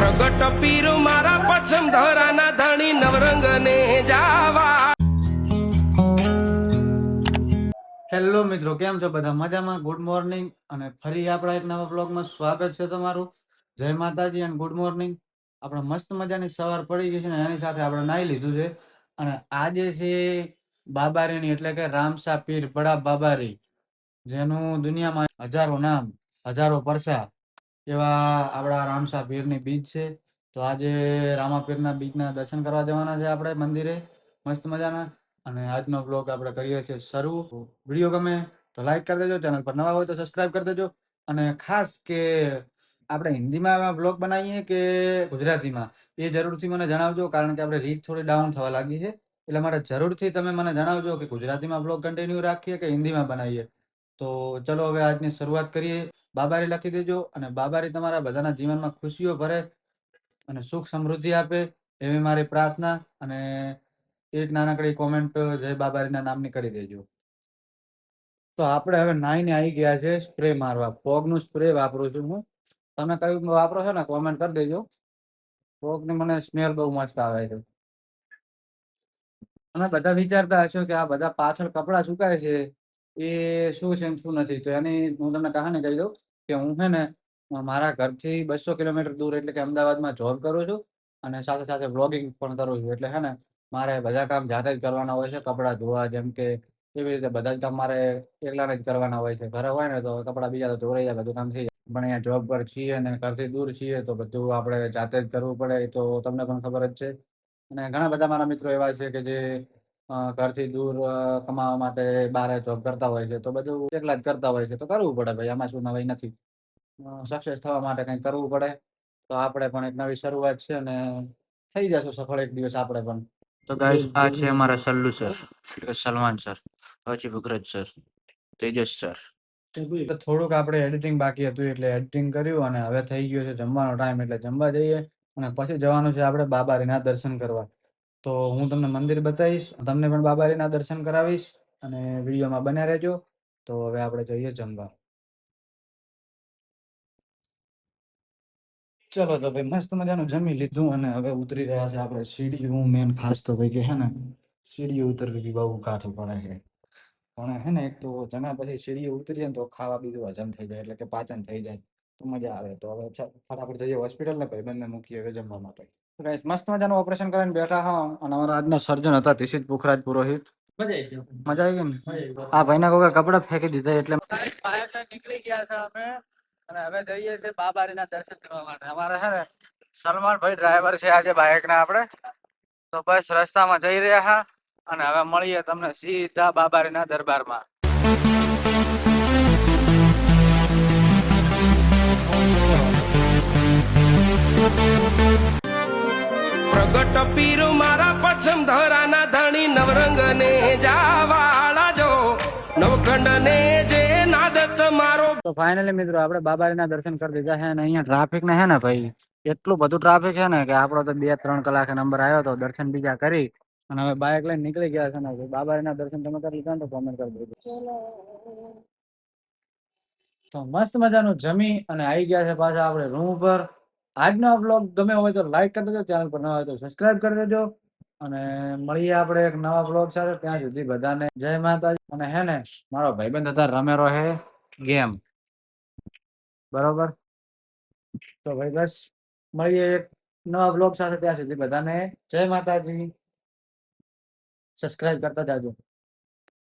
પ્રગટ પીર મારા પછમ ધરાના ધણી નવરંગ ને જાવા. હેલો મિત્રો, કેમ છો બધા? મજામાં? Good morning. અને ફરી આપણા એક નવા બ્લોગમાં સ્વાગત છે તમારું. જય માતાજી અને ગુડ મોર્નિંગ. આપણે મસ્ત મજાની સવાર પડી ગઈ છે ને એની સાથે આપણે નાહી લીધું છે. અને આજે છે બાબારીની એટલે કે રામસા પીર બડા બાબારી, જેનું દુનિયામાં હજારો નામ, હજારો પરસા એવા આપણા રામસા પીરની બીજ છે. તો આજે રામાપીરના બીજના દર્શન કરવા જવાના છે આપણે મંદિરે મસ્ત મજાના. અને આજનો બ્લોગ આપણે કરીએ છીએ શરૂ. વિડીયો ગમે તો લાઈક કરી દેજો, ચેનલ પર નવા હોય તો સબસ્ક્રાઇબ કરી દેજો. અને ખાસ કે આપણે હિન્દીમાં બ્લોગ બનાવીએ કે ગુજરાતીમાં, એ જરૂરથી મને જણાવજો, કારણ કે આપણે રીચ થોડી ડાઉન થવા લાગી છે. એટલે માટે જરૂરથી તમે મને જણાવજો કે ગુજરાતીમાં બ્લોગ કન્ટિન્યુ રાખીએ કે હિન્દીમાં બનાવીએ. તો ચલો હવે આજની શરૂઆત કરીએ. બાબારી લખી દેજો, અને બાબારી તમારા બધાના જીવનમાં ખુશીઓ ભરે અને સુખ સમૃદ્ધિ આપે એવી મારી પ્રાર્થના. અને એક નાનકડી કોમેન્ટ જય બાબારીના નામની કરી દેજો. તો આપણે હવે નાઈને આવી ગયા છે સ્પ્રે મારવા. ફોગનું સ્પ્રે વાપરું છું હું. તમે કયું વાપરો છો ને કોમેન્ટ કરી દેજો. ફોગની મને સ્મેલ બહુ મસ્ત આવે છે. તમે બધા વિચારતા હશો કે આ બધા પાછળ કપડાં સુકાય છે એ શું છે ને શું નથી. તો એની હું તમને કહાની કહી દઉં કે હું છે ને મારા ઘરથી 200 કિલોમીટર દૂર એટલે કે અમદાવાદમાં જોબ કરું છું, અને સાથે સાથે બ્લોગિંગ પણ કરું છું. એટલે છે ને મારે બધા કામ જાતે જ કરવાના હોય છે. કપડાં ધોવા, જેમ કે એવી રીતે બધા જ કામ મારે એકલાને જ કરવાના હોય છે. ઘરે હોય ને તો કપડાં બીજા તો ધોવાઈ જાય, બધું કામ થઈ જાય. પણ અહીંયા જોબ પર છીએ અને ઘરથી દૂર છીએ તો બધું આપણે જાતે જ કરવું પડે, એ તો તમને પણ ખબર જ છે. અને ઘણા બધા મારા મિત્રો એવા છે કે જે ઘરથી દૂર કમાવા માટે બહાર જોબ કરતા હોય છે, તો બધું એકલા જ કરતા હોય છે. તો કરવું પડે ભાઈ, આમાં શું નવાઈ નથી. સક્સેસ થવા માટે કંઈક કરવું પડે. તો આપણે પણ એક નવી શરૂઆત છે અને થઈ જશું સફળ એક દિવસ આપણે પણ. તો ગાઈસ, આ છે અમારા સલ્લુ સર, સલમાન સર, પછી ભુખરજ સર, તેજસ સર. થોડુંક આપણે એડિટિંગ બાકી હતું એટલે એડિટિંગ કર્યું, અને હવે થઈ ગયો છે જમવાનો ટાઈમ એટલે જમવા જઈએ. અને પછી જવાનું છે આપણે બાબારીના દર્શન કરવા. તો હું તમને મંદિર બતાવીશ, તમને પણ બાબારીના દર્શન કરાવીશ, અને વિડીયોમાં બન્યા રહેજો. તો હવે આપણે જઈએ જમવા. ચલો તો ભાઈ, મસ્ત મજાનું જમી લીધું અને હવે ઉતરી રહ્યા છે આપણે સીડી. હું મેન ખાસ તો ભાઈ કે હે ને સીડીઓ ઉતરવી બહુ કાઠું પડે છે. પણ હે ને એક તો જમ્યા પછી સીડીઓ ઉતરીએ ને તો ખાવા બીજું હજમ થઈ જાય, એટલે કે પાચન થઈ જાય તો મજા આવે. તો હવે ફટાફટ જઈએ હોસ્પિટલ ને ભાઈબંધને મૂકીએ હવે જમવા માટે. ગાઈસ, મસ્ત મજાનું ઓપરેશન કરીને બેઠા હા. અને અમારા આજના સર્જન હતા તિશિત પુખરાજ પુરોહિત. મજા આવી ગઈ ને? આ ભાઈના કોઈ કપડા ફેંકી દીધા એટલે નીકળી ગયા છે અમે. અને હવે જઈએ છે બાબારીના દર્શન કરવા માટે. અમારે છે ને સલમાન ભાઈ ડ્રાઈવર છે આજે બાઇક ના આપણે. તો બસ રસ્તામાં જઈ રહ્યા હા. અને હવે મળીએ તમને સીધા બાબારીના દરબારમાં. પ્રગટ પીર મારા પછમ ધરાના ધણી નવરંગ ને જાવાળા જો નવખંડ ને જે નાદત મારો. તો ફાઇનલી મિત્રો આપણે બાબારીના દર્શન કરી દીધા છે. અને અહીંયા ટ્રાફિક ને હે ને ભાઈ એટલું બધું ટ્રાફિક છે ને કે આપણો તો 2-3 કલાકે નંબર આવ્યો તો દર્શન બીજા કરી. અને હવે બાઇક લઈને નીકળી ગયા છે ને બાબારીના દર્શન તમે કરી લીધા ને તો કોમેન્ટ કરી દેજો. તો મસ્ત મજાનું જમી અને આવી ગયા છે પાછા આપણે રૂમ ઉપર. આજનો વ્લોગ ગમે હોય તો લાઈક કરી દેજો, ચેનલ પર નવા હોય તો સબસ્ક્રાઇબ કરી દેજો. અને મળીએ આપણે એક નવા વ્લોગ સાથે. ત્યાં સુધી બધાને જય માતાજી. અને હે ને મારો ભાઈબંધ હતા રમેરો હે ગેમ, બરોબર. તો ભાઈ બસ મળીએ એક નવા બ્લોગ સાથે. ત્યાં સુધી બધાને જય માતાજી. સબસ્ક્રાઇબ કરતા જાજો.